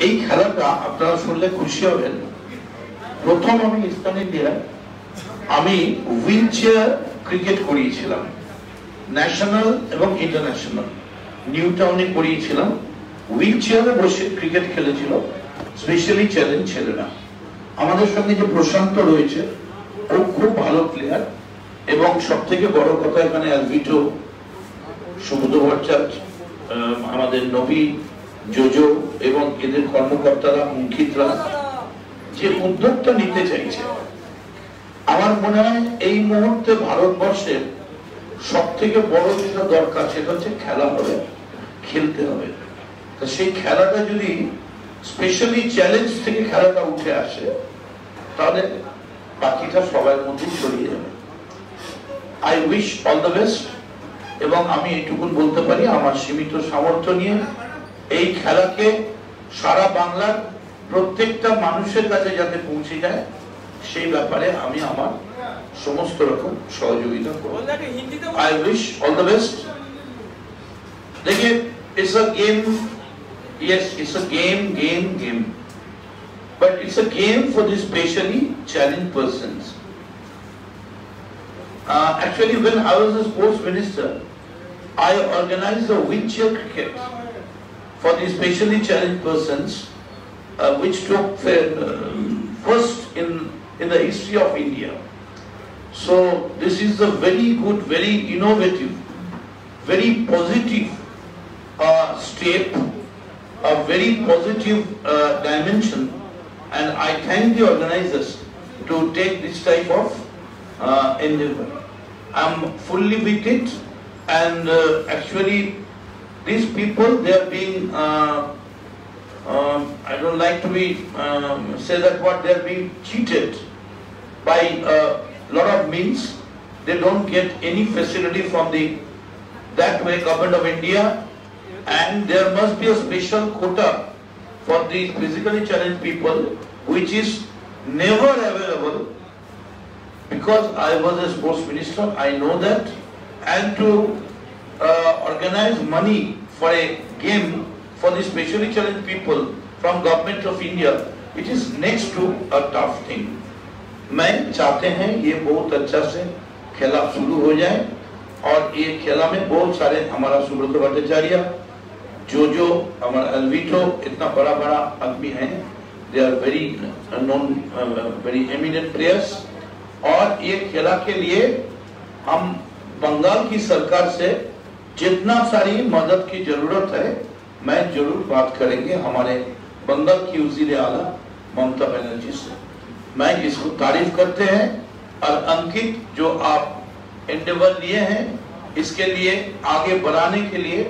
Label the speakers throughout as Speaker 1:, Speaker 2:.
Speaker 1: এই খেলাটা আপনারা শুনলে খুশি হবেন। প্রথম আমি ইস্টার্ন ইন্ডিয়ায় আমি হুইল চেয়ার ক্রিকেট করিয়েছিলাম, ন্যাশনাল এবং ইন্টারন্যাশনাল। নিউ টাউনে করিয়েছিলাম, হুইল চেয়ারে বসে ক্রিকেট খেলেছিল স্পেশালি চ্যালেঞ্জ ছেলেরা। আমাদের সঙ্গে যে প্রশান্ত রয়েছে, ও খুব ভালো প্লেয়ার, এবং সব থেকে বড় কথা এখানে অ্যালভিটো, সুব্রত ভট্টাচার্য, আমাদের নবী, জোজো এবং এদের কর্মকর্তারা, মুখিতরা যে উদ্যোগটা নিতে চাইছে, আমার মনে হয় এই মুহূর্তে ভারতবর্ষের সব থেকে বড় যেটা দরকার সেটা হচ্ছে খেলা হবে, খেলতে হবে। তো সেই খেলাটা যদি স্পেশালি চ্যালেঞ্জ থেকে খেলাটা উঠে আসে, তাহলে বাকিটা সবার মধ্যে ছড়িয়ে যাবে। I wish all the best. এবং আমি এইটুকু বলতে পারি, আমার সীমিত সামর্থ্য নিয়ে এই খেলাকে সারা বাংলার প্রত্যেকটা মানুষের কাছে যাতে পৌঁছে যায়, সেই ব্যাপারে আমি আমার সমস্ত রকম সহযোগিতা করব। I wish all the best. দেখিए, it's a game, yes, it's a game, but it's a game for the specially challenged persons. Actually, when I was a sports minister, I organized a wheelchair cricket for the specially challenged persons, which took first in the history of India. So this is a very good, very innovative, very positive step, a very positive dimension, and I thank the organizers to take this type of endeavor. I'm fully with it, and actually these people, they are being I don't like to be say that what they are being cheated by a lot of means. They don't get any facility from the that way government of India, and there must be a special quota for the physically challenged people, which is never available. Because I was a sports minister, I know that, and to organize money for a game for the specially challenged people from government of India, it is next to a tough thing. मैं चाहते हैं ये बहुत अच्छा से खेला शुरू हो जाए, और ये खेला में बहुत सारे हमारा सुब्रत भट्टाचार्य, जो हमारा अल्विटो, इतना बड़ा आदमी है, they are very known, very eminent players। और ये खेला के लिए हम बंगाल की सरकार से जितना सारी मदद की जरूरत है, मैं जरूर बात करेंगे हमारे बंगाल की वज़ीर आला ममता बनर्जी से। मैं इसको तारीफ करते हैं, और अंकित जो आप एंडेवर लिए हैं, इसके लिए आगे बढ़ाने के लिए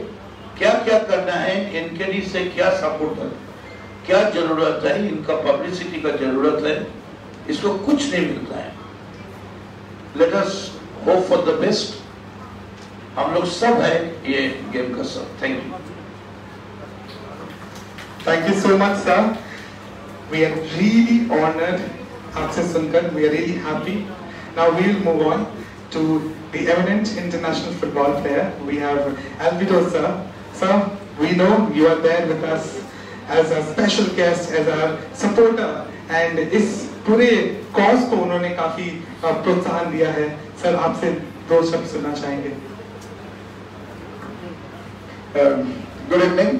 Speaker 1: क्या क्या करना है, एनकेडी से क्या सपोर्ट है, क्या जरूरत है, इनका पब्लिसिटी का जरूरत है, इसको कुछ नहीं मिलता है। Let us hope for the best. हम लोग सब है ये गेम का सब। Thank you.
Speaker 2: Thank you so much, sir. We are really honored, आपसे सुनकर, we are really happy. Now we will move on to the eminent international football player. We have Alvido sir. Sir, we know you are there with us as a special guest, as a supporter, and इस पूरे cause को उन्होंने काफी प्रोत्साहन दिया है। Sir, आपसे दो शब्द सुनना चाहेंगे।
Speaker 3: Good evening.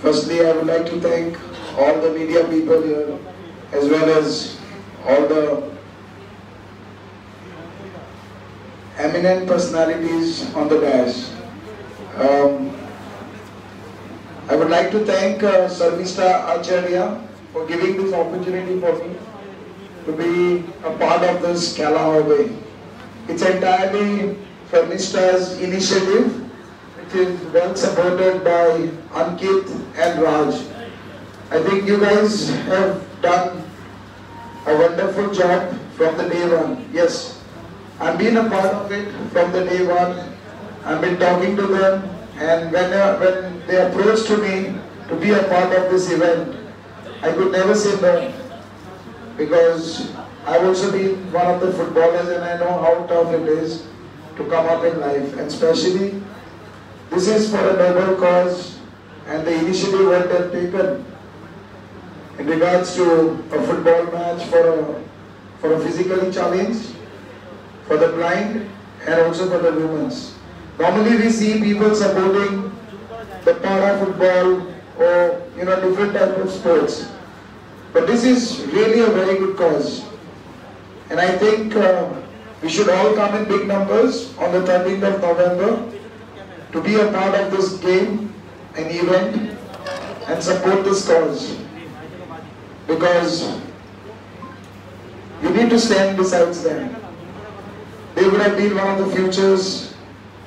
Speaker 3: Firstly, I would like to thank all the media people here, as well as all the eminent personalities on the dais. I would like to thank Sarvista Acharya for giving this opportunity for me to be a part of this Kala Hobe. It's entirely Sarvista's initiative, which is well supported by Ankit and Raj. I think you guys have done a wonderful job from the day one. Yes, I've been a part of it from the day one. I've been talking to them, and when they approached to me to be a part of this event, I could never say no, because I've also been one of the footballers, and I know how tough it is to come up in life, and especially this is for a noble cause, and the initiative what they have taken in regards to a football match for a physically challenged, for the blind, and also for the women. Normally we see people supporting the para football or different type of sports, but this is really a very good cause, and I think we should all come in big numbers on the 13th of November to be a part of this game and event and support this cause, because you need to stand beside them. They would have been one of the futures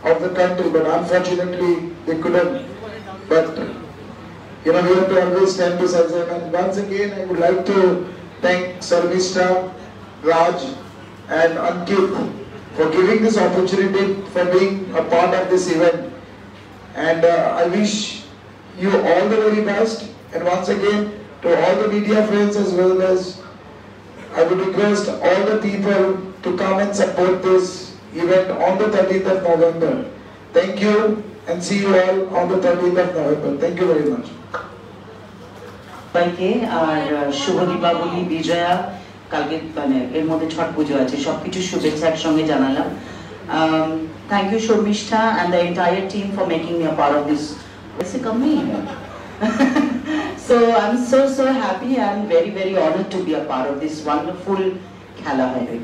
Speaker 3: of the country, but unfortunately they couldn't. But we have to always stand beside them. And once again, I would like to thank Sarvista, Raj, and Ankit for giving this opportunity, for being a part of this event. And I wish you all the very best. And once again, to all the media friends as well as I would request all the people to come and support this event on the 13th of November. Thank you and see you all on the 13th of November. Thank you very much.
Speaker 4: সবাইকে আর শুভ দীপাবলি বিজয়া কালকে এর মধ্যে ছট পুজো আছে সবকিছু শুভেচ্ছা একসঙ্গে জানালাম thank you Sharmistha and the entire team for making me a part of this so I'm so happy and very honored to be a part of this wonderful খেলা হবে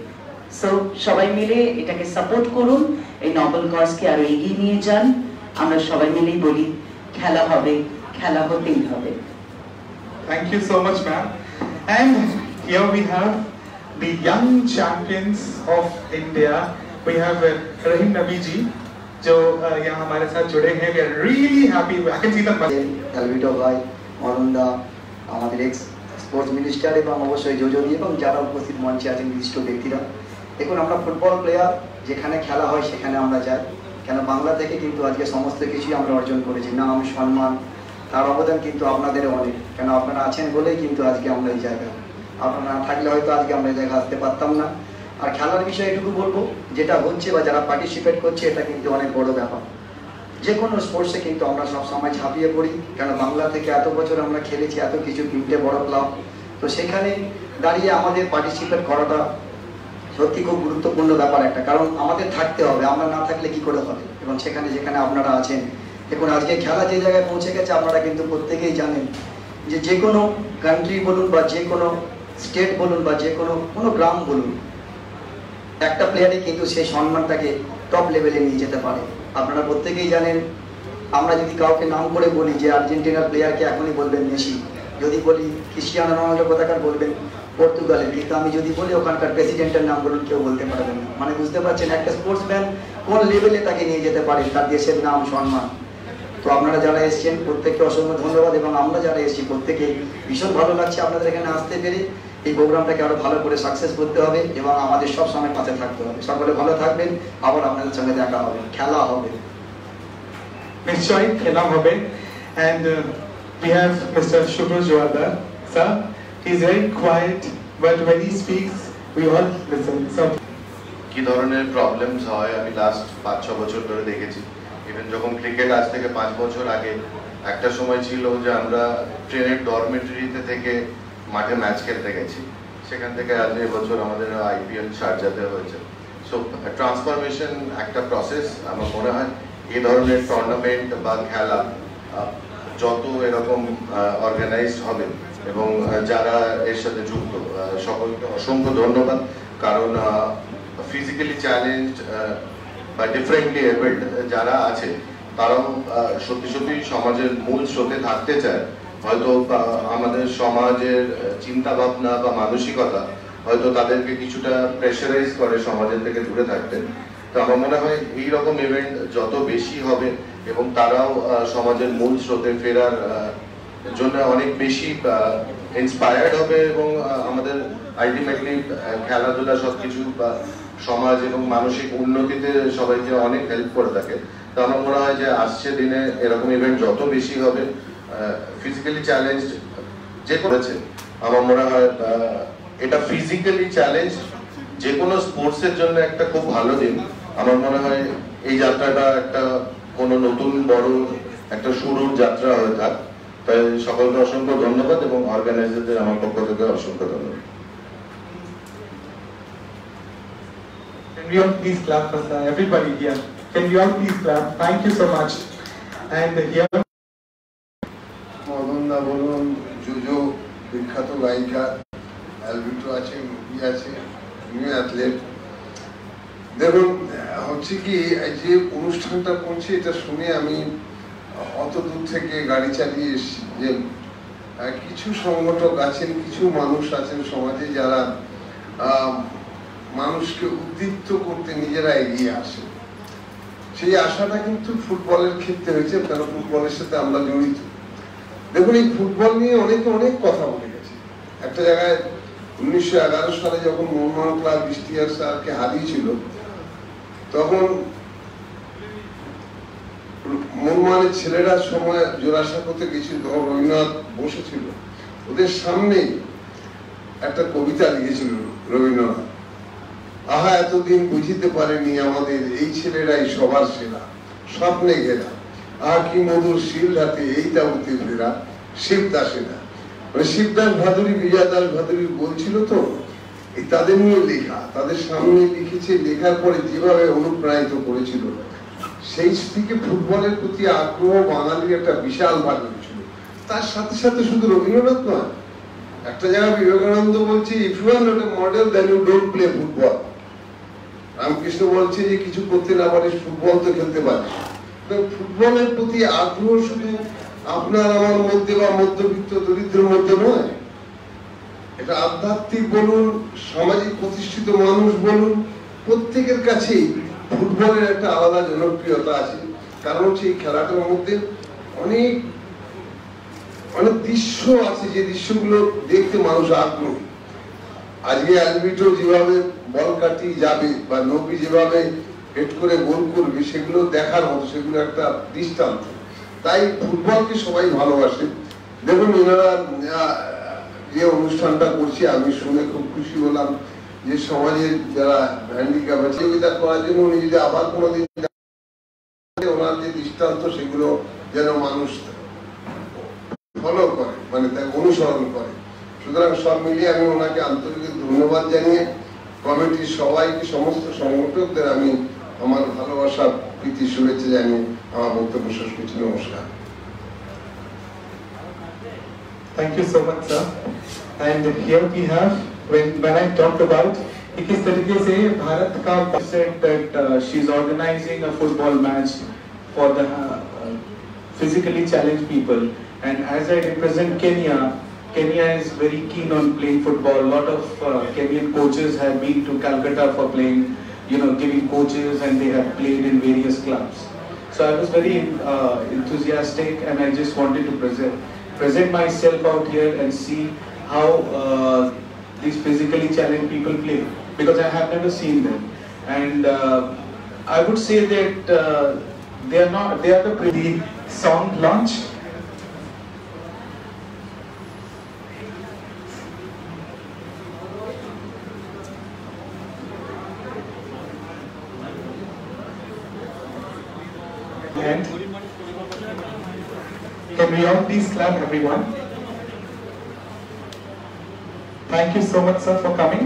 Speaker 4: so সবাই মিলে এটাকে সাপোর্ট করুন এই নোবেল কজকে আরো এগিয়ে নিয়ে যান আমরা সবাই মিলেই বলি খেলা হবে খেলা হতেই হবে
Speaker 2: Thank you so much, ma'am. And here we have the young champions of India. We have Rahim Nabi ji, जो यहाँ हमारे साथ जुड़े हैं. We are really happy. I can see them.
Speaker 5: Alvito bhai, Ananda, আমাদের ex sports minister এবং অবশ্যই যোজনী এবং যারা উপস্থিত মঞ্চে আছেন বিশিষ্ট ব্যক্তিরা. দেখুন আমরা ফুটবল প্লেয়ার যেখানে খেলা হয় সেখানে আমরা যাই. কেন বাংলা থেকে কিন্তু আজকে সমস্ত কিছুই আমরা অর্জন করেছি নাম সম্মান তার অবদান কিন্তু আপনাদেরও অনেক কেন আপনারা আছেন বলেই কিন্তু আজকে আমরা এই জায়গায় আপনারা না থাকলে হয়তো আজকে আমরা এই জায়গায় আসতে পারতাম না আর খেলার বিষয়ে এটুকু বলবো যেটা হচ্ছে বা যারা পার্টিসিপেট করছে এটা কিন্তু অনেক বড় ব্যাপার যে কোনো স্পোর্টসে কিন্তু আমরা সব সময় ঝাঁপিয়ে পড়ি কেন বাংলা থেকে এত বছর আমরা খেলেছি এত কিছু তিনটে বড় ক্লাব তো সেখানে দাঁড়িয়ে আমাদের পার্টিসিপেট করাটা সত্যি খুব গুরুত্বপূর্ণ ব্যাপার একটা কারণ আমাদের থাকতে হবে আমরা না থাকলে কি করে হবে এবং সেখানে যেখানে আপনারা আছেন দেখুন আজকে খেলা যে জায়গায় পৌঁছে গেছে আপনারা কিন্তু প্রত্যেকেই জানেন যে কোনো কান্ট্রি বলুন বা যে কোনো স্টেট বলুন বা যে কোনো গ্রাম বলুন একটা প্লেয়ারই কিন্তু সেই সম্মানটাকে টপ লেভেলে নিয়ে যেতে পারে আপনারা প্রত্যেকেই জানেন আমরা যদি কাউকে নাম করে বলি যে আর্জেন্টিনার প্লেয়ারকে এখনই বলবেন মেসি যদি বলি ক্রিস্টিয়ানো রোনাল্ডো কোথাকার বলবেন পর্তুগালের কিন্তু আমি যদি বলি ওখানকার প্রেসিডেন্টের নাম বলুন কেউ বলতে পারবেন না মানে বুঝতে পারছেন একটা স্পোর্টসম্যান কোন লেভেলে তাকে নিয়ে যেতে পারে তার দেশের নাম সম্মান তো আপনারা যারা এসেছেন প্রত্যেককে অসংখ্য ধন্যবাদ এবং আমরা যারা এসেছি প্রত্যেকে ভীষণ ভালো লাগছে আপনাদের এখানে আসতে পেরে এই প্রোগ্রামটাকে আরো ভালো করে সাকসেস করতে হবে এবং আমাদের সব সময় পাশে থাকতে হবে সকলে ভালো থাকবেন আবার আপনাদের সঙ্গে দেখা হবে খেলা হবে
Speaker 2: নিশ্চয়ই খেলা হবে and we have Mr. Shubhru Jwala sir he is very quiet but when he speaks we all listen so
Speaker 6: কি ধরনের প্রবলেমস হয় আমি লাস্ট 5-6 বছর ধরে দেখেছি ইভেন যখন ক্রিকেট আজ থেকে 5 বছর আগে একটা সময় ছিল যে আমরা ট্রেনের ডরমেটরিতে থেকে মাঠে ম্যাচ খেলতে গেছি সেখান থেকে আজ এই বছর আমাদের আইপিএল শারজাতে হয়েছে সো ট্রান্সফরমেশন একটা প্রসেস আমার মনে হয় এই ধরনের টুর্নামেন্ট বা খেলা যত এরকম অর্গানাইজড হবে এবং যারা এর সাথে যুক্ত সকলকে অসংখ্য ধন্যবাদ কারণ ফিজিক্যালি চ্যালেঞ্জড বা ডিফারেন্টলি এবলড যারা আছে তারাও সত্যি সত্যি সমাজের মূল স্রোতে থাকতে চায় হয়তো আমাদের সমাজের চিন্তা ভাবনা বা মানসিকতা হয়তো তাদেরকে কিছুটা প্রেশারাইজ করে সমাজের থেকে দূরে থাকতে তো আমার মনে হয় এইরকম ইভেন্ট যত বেশি হবে এবং তারাও সমাজের মূল স্রোতে ফেরার জন্য অনেক বেশি ইন্সপায়ার্ড হবে এবং আমাদের আলটিমেটলি খেলাধুলা সবকিছু সমাজ এবং মানসিক উন্নতিতে সবাইকে অনেক হেল্প করে থাকে তো আমার মনে হয় যে আসছে দিনে এরকম ইভেন্ট যত বেশি হবে ফিজিক্যালি চ্যালেঞ্জড যে করেছে আমার মনে হয় এটা ফিজিক্যালি চ্যালেঞ্জ যে কোনো স্পোর্টসের জন্য একটা খুব ভালো দিন আমার মনে হয় এই যাত্রাটা একটা কোনো নতুন বড় একটা শুরুর যাত্রা হয়ে থাক। তাই সকলকে অসংখ্য ধন্যবাদ এবং অর্গানাইজারদের আমার পক্ষ থেকে অসংখ্য ধন্যবাদ।
Speaker 2: Can we all please clap for everybody here? Can we all please clap? Thank you so much. And here,
Speaker 7: মদনদা বলুন, জুজো বিখ্যাত গায়িকা, অ্যালবিটো আছে, রুবি আছে, নিউ অ্যাথলেট। দেখুন হচ্ছে কি, যে অনুষ্ঠানটা করছি এটা শুনে আমি অত দূর থেকে গাড়ি চালিয়ে এসেছি যে কিছু সংগঠক আছেন, কিছু মানুষ আছেন সমাজে যারা মানুষকে উদ্দীপ্ত করতে নিজেরা এগিয়ে আসে। সেই আশাটা কিন্তু ফুটবলের ক্ষেত্রে হয়েছে, কারণ ফুটবলের সাথে আমরা জড়িত। দেখুন এই ফুটবল নিয়ে অনেকে অনেক কথা বলে গেছে। একটা জায়গায় 1911 সালে যখন মোহনবাগান ক্লাব ইশতিয়াক স্যারকে হারিয়েছিল, তখন মোহনবাগানের ছেলেরা সময় জোড়াসাঁকোতে গেছিল, রবীন্দ্রনাথ বসেছিল, ওদের সামনেই একটা কবিতা লিখেছিল রবীন্দ্রনাথ, আহা এতদিন বুঝিতে পারেনি আমাদের এই ছেলেরাই সবার সেরা, স্বপ্নে ঘেরা, আহা কি মধুর শিল হাতে এই তাবুতে ফেরা, শিবদাসেরা। মানে শিবদাস ভাদুরী, বিজয় দাস ভাদুরী বলছিল তো, এই তাদের নিয়ে লেখা, তাদের সামনে লিখেছে, লেখার পরে যেভাবে অনুপ্রাণিত করেছিল, সেই থেকে ফুটবলের প্রতি আগ্রহ বাঙালির একটা বিশাল ভাগ হয়েছিল। তার সাথে সাথে শুধু রবীন্দ্রনাথ নয়, একটা জায়গায় বিবেকানন্দ বলছে, if you are not a model then you don't play football. Ramakrishna বলছে যে কিছু করতে না পারিস, ফুটবল তো খেলতে পারিস। ফুটবলের প্রতি আগ্রহ শুধু আপনার আমার মধ্যে বা মধ্যবিত্ত দরিদ্রের মধ্যে নয়, এটা আধ্যাত্মিক বলুন, সামাজিক প্রতিষ্ঠিত মানুষ বলুন, প্রত্যেকের কাছেই ফুটবলের একটা আলাদা জনপ্রিয়তা আছে। কারণ হচ্ছে এই খেলাটার মধ্যে অনেক অনেক দৃশ্য আছে, যে দৃশ্যগুলো দেখতে মানুষ আগ্রহী। আজকে অ্যালবিটো যেভাবে বল কাটিয়ে যাবে বা নবী যেভাবে হেড করে গোল করবে, সেগুলো দেখার মতো, সেগুলো একটা দৃষ্টান্ত। তাই ফুটবলকে সবাই ভালোবাসে। দেখুন এনারা যে অনুষ্ঠানটা করছি, আমি শুনে খুব খুশি হলাম যে সমাজের যারা হ্যান্ডিক্যাপ আছে প্রতিযোগিতা করার জন্য উনি যদি আবার কোনোদিন ওনার যে দৃষ্টান্ত, সেগুলো যেন মানুষ ফলো করে, মানে তাকে অনুসরণ করে। সুতরাং সব মিলিয়ে আমি ওনাকে আন্তরিক ধন্যবাদ জানিয়ে কমিটির সবাইকে, সমস্ত সংগঠকদের আমি আমার ভালোবাসা, প্রীতি, শুভেচ্ছা জানিয়ে আমার বক্তব্য শেষ করছি। নমস্কার।
Speaker 2: thank you so much, sir. And here we have, when I talked about 21 तरीके से भारत का said that she's organizing a football match for the physically challenged people, and as I represent Kenya, Kenya is very keen on playing football. A lot of Kenyan coaches have been to Calcutta for playing, giving coaches, and they have played in various clubs. So I was very enthusiastic, and I just wanted to present myself out here and see how these physically challenged people play, because I have never seen them. And I would say that they are the pretty song launch. And can we all please clap, everyone? Thank you so much, sir, for coming.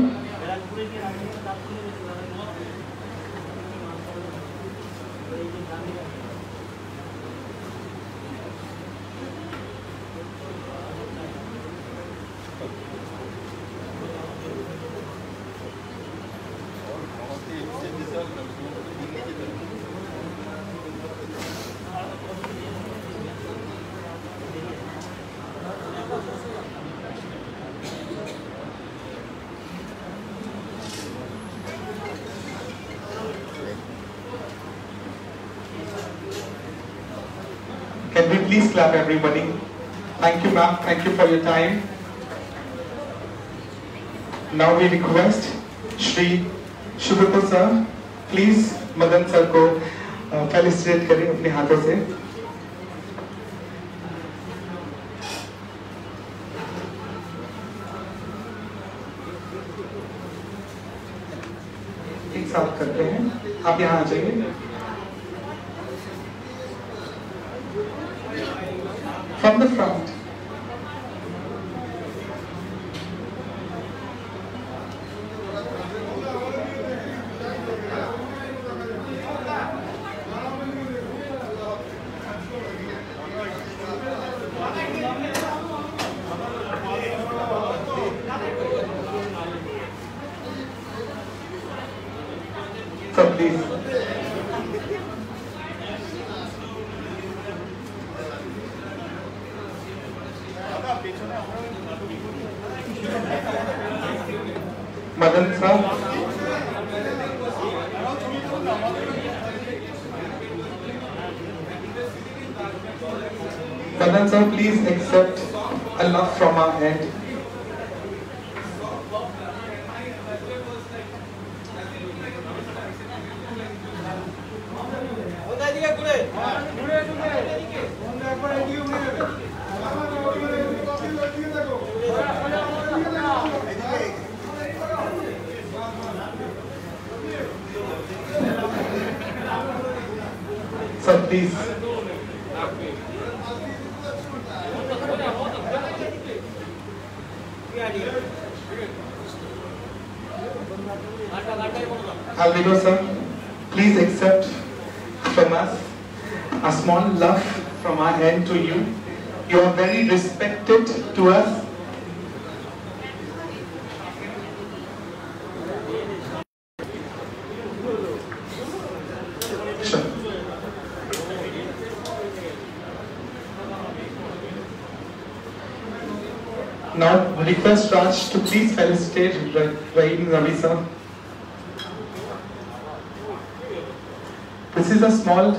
Speaker 2: Can we please clap, everybody? Thank you, ma'am. Thank you for your time. Now we request Shri Shubhito sir, please Madan sir को felicitate करें अपने हाथों से। एक साथ करते हैं, आप यहाँ आ जाइए। from the front. So please. Madan sir. Madan sir, please accept a love from our end. So please. Alvido sir, please accept from us a small love from our end to you. You are very respected to us. Sure. Now request Raj to please felicitate Rahim Ravi sir. This is a small,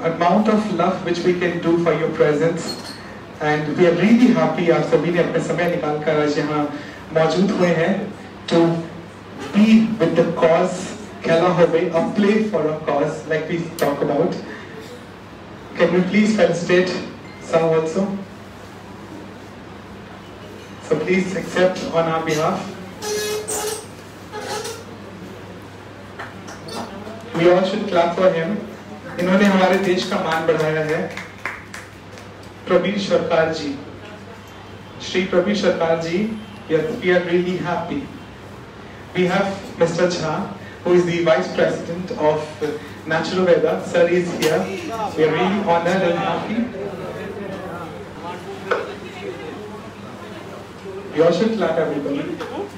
Speaker 2: amount of love which we can do for your presence, and we are really happy आप सभी ने अपने समय निकाल कर आज यहाँ मौजूद हुए हैं to be with the cause Khela Hobe, a play for a cause like we talk about. Can we please felicitate sir also? So please accept on our behalf. We all should clap for him. इन्होंने हमारे देश का मान बढ़ाया है. प्रवीण सरकार जी, Shri Praveen Sarkar ji, we are really happy. We have Mr. Jha, who is the Vice President of Natural Veda. Sir is here. We are really honored and happy. You all should clap, everybody.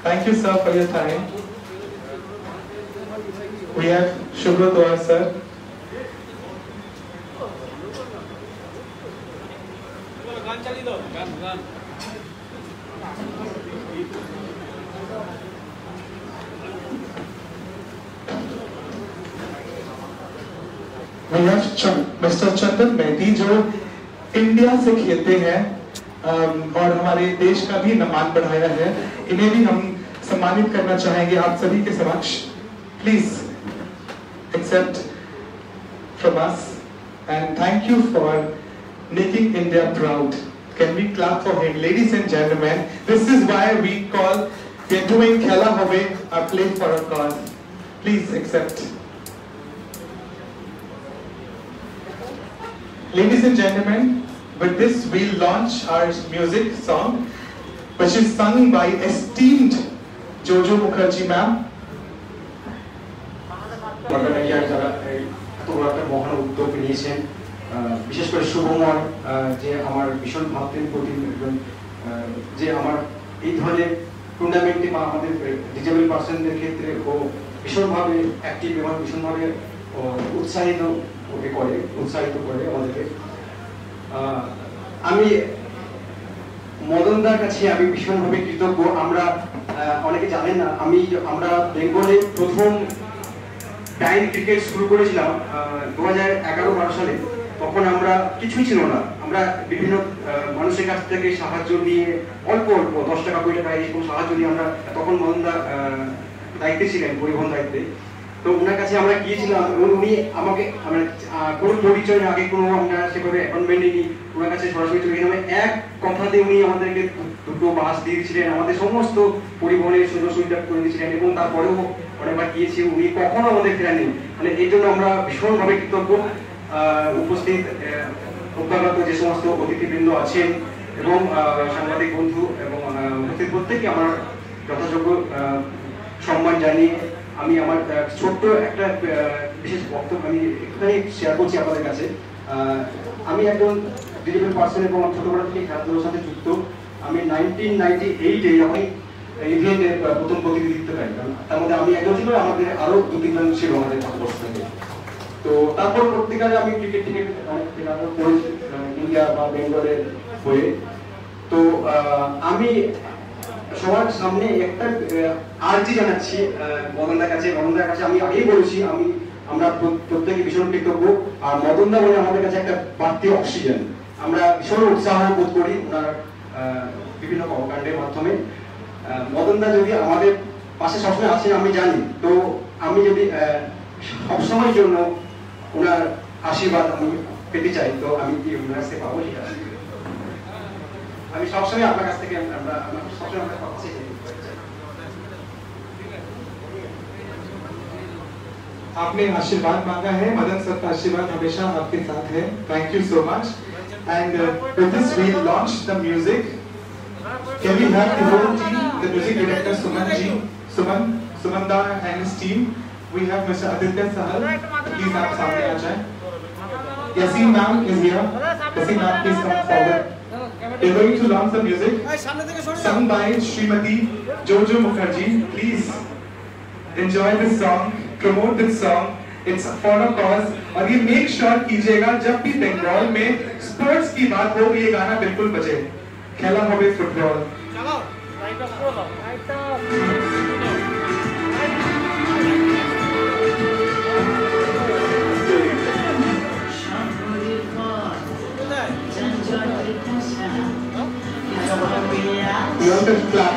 Speaker 2: Thank you, sir, for your time. We have Shubhra Dua, sir. We have Mr. Chandan Mehdi, जो India से खेलते हैं और हमारे देश का भी मान बढ़ाया है. इन्हें भी हम सम्मानित करना चाहेंगे आप सभी के समक्ष. Please accept from us and thank you for making India proud. Can we clap for him, ladies and gentlemen? This is why we are doing Khela Hobe, a play for a cause. Please accept. Ladies and gentlemen, with this we'll launch our music song, which is sung by esteemed Jojo Mukherjee ma'am.
Speaker 8: বিশেষ করে শুভময় যে আমার ভীষণ ভাবতেন যে আমার এই ধরনের টুর্নামেন্টে বা আমাদের ডিজেবল পার্সনদের ক্ষেত্রে ও ভীষণভাবে অ্যাক্টিভ এবং ভীষণভাবে উৎসাহিত করে আমাদেরকে. আমি মদনদার কাছে আমি ভীষণভাবে কৃতজ্ঞ. আমরা অনেকে জানেন না, আমরা বেঙ্গলে প্রথম টাইম ক্রিকেট শুরু করেছিলাম 2011-12 সালে. তখন আমরা কিছুই ছিল না. আমরা বিভিন্ন মানুষের কাছ থেকে সাহায্য নিয়ে অল্প 10 টাকা 20 টাকা এই সাহায্য নিয়ে আমরা তখন মদনদা দায়িত্বে ছিলেন, পরিবহন দায়িত্বে. তো ওনার কাছে আমরা গিয়েছিলাম এবং উনি আমাকে কোনো পরিচয় আগে কোনো আমরা সেভাবে অ্যাপয়েন্টমেন্ট নিই, ওনার কাছে সরাসরি চলে গেলাম. এক কথাতে উনি আমাদেরকে 2টো বাস দিয়ে দিয়েছিলেন, আমাদের সমস্ত পরিবহনের সুযোগ সুবিধা করে দিয়েছিলেন এবং তারপরেও অনেকবার গিয়েছি, উনি কখনো আমাদের ফেরাননি. মানে এই জন্য আমরা ভীষণভাবে কৃতজ্ঞ. উপস্থিত অভ্যাগত যে সমস্ত অতিথিবৃন্দ আছেন এবং সাংবাদিক বন্ধু এবং উপস্থিত প্রত্যেককে আমার যথাযোগ্য সম্মান জানিয়ে আমি আমার ছোট্ট একটা বিশেষ বক্তব্য আমি একটুখানি শেয়ার করছি আপনাদের কাছে। আমি একজন ডিলিভারি পার্সন এবং ছোটবেলা থেকে খেলাধুলার সাথে যুক্ত। আমি 1998-এ যখন ইভিএনের প্রথম প্রতিনিধিত্ব পাই, তার মধ্যে আমি একজন ছিল, আমাদের আরো 2-3 জন ছিল আমাদের ভারতবর্ষ থেকে। তো তারপর পত্রিকায় আমি ক্রিকেট অনেক খেলাধুলা করেছি ইন্ডিয়া বা বেঙ্গলের হয়ে। তো আমি সবার সামনে একটা আর্জি জানাচ্ছি মদনদার কাছে। মদনদার কাছে আমি আগেই বলেছি আমরা প্রত্যেকে ভীষণ কৃতজ্ঞ। আর মদনদা বলে আমাদের কাছে একটা বাড়তি অক্সিজেন। আমরা ভীষণ উৎসাহ বোধ করি ওনার বিভিন্ন কর্মকাণ্ডের মাধ্যমে। মদনদা যদি আমাদের পাশে সবসময় আছেন আমি জানি, তো আমি যদি সবসময়ের জন্য ওনার আশীর্বাদ আমি পেতে চাই, তো আমি কি ওনার কাছে পাবো? সেটা আমি সবসময় আপনার কাছ থেকে আমরা সবসময় আপনার কথা চাই।
Speaker 2: आपने आशीर्वाद मांगा है, मदन सर का आशीर्वाद हमेशा आपके साथ है। Thank you so much. And with this we launch the music. Can we have the whole team, the music director Sumanda and his team. We have Mr. Aditya Sahal. Please आप सामने आ जाएं. Yasin ma'am is here. Yasin ma'am, please come forward. We're going to launch the music sung by Srimati Jojo Mukherjee. Please enjoy this song, promote this song. It's for a cause. और ये make sure कीजिएगा जब भी बंगाल में sports की बात हो ये गाना बिल्कुल बजे। खेला होवे football. You have to clap.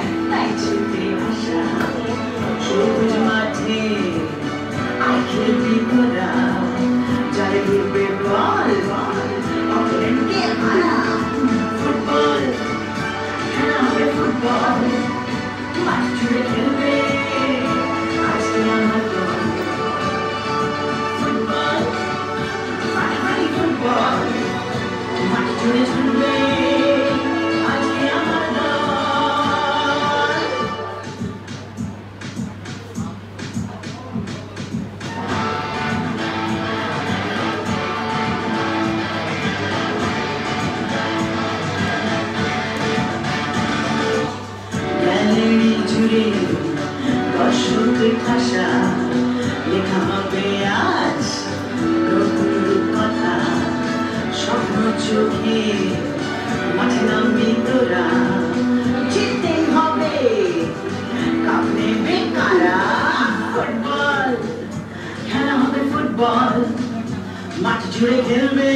Speaker 9: মাঠ জুড়ে খেলবে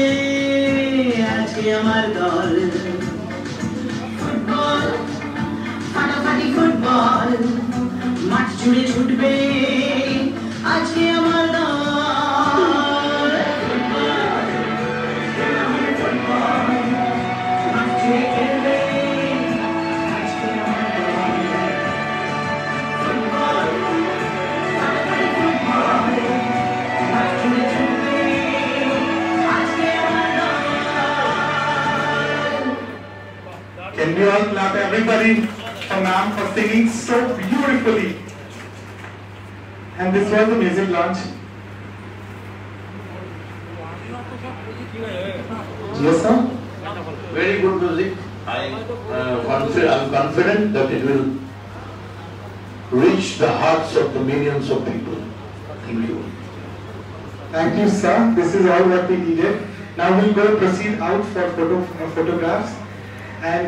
Speaker 9: আজকে আমার দল। ফুটবল ফাটাফাটি ফুটবল, মাঠ জুড়ে ছুটবে আজকে আমার দল। মাঠ জুড়ে খেলবে আজকে আমার দল। ফুটবল ফাটাফাটি ফুটবল, মাঠ জুড়ে ছুটবে আজকে আমার দল।
Speaker 2: Can we all clap everybody for ma'am for singing so beautifully? And this was the music launch. Yes, sir.
Speaker 1: Very good music. I'm confident that it will reach the hearts of the millions of people. Thank you.
Speaker 2: Thank you, sir. This is all what we needed. Now we'll go proceed out for photographs. And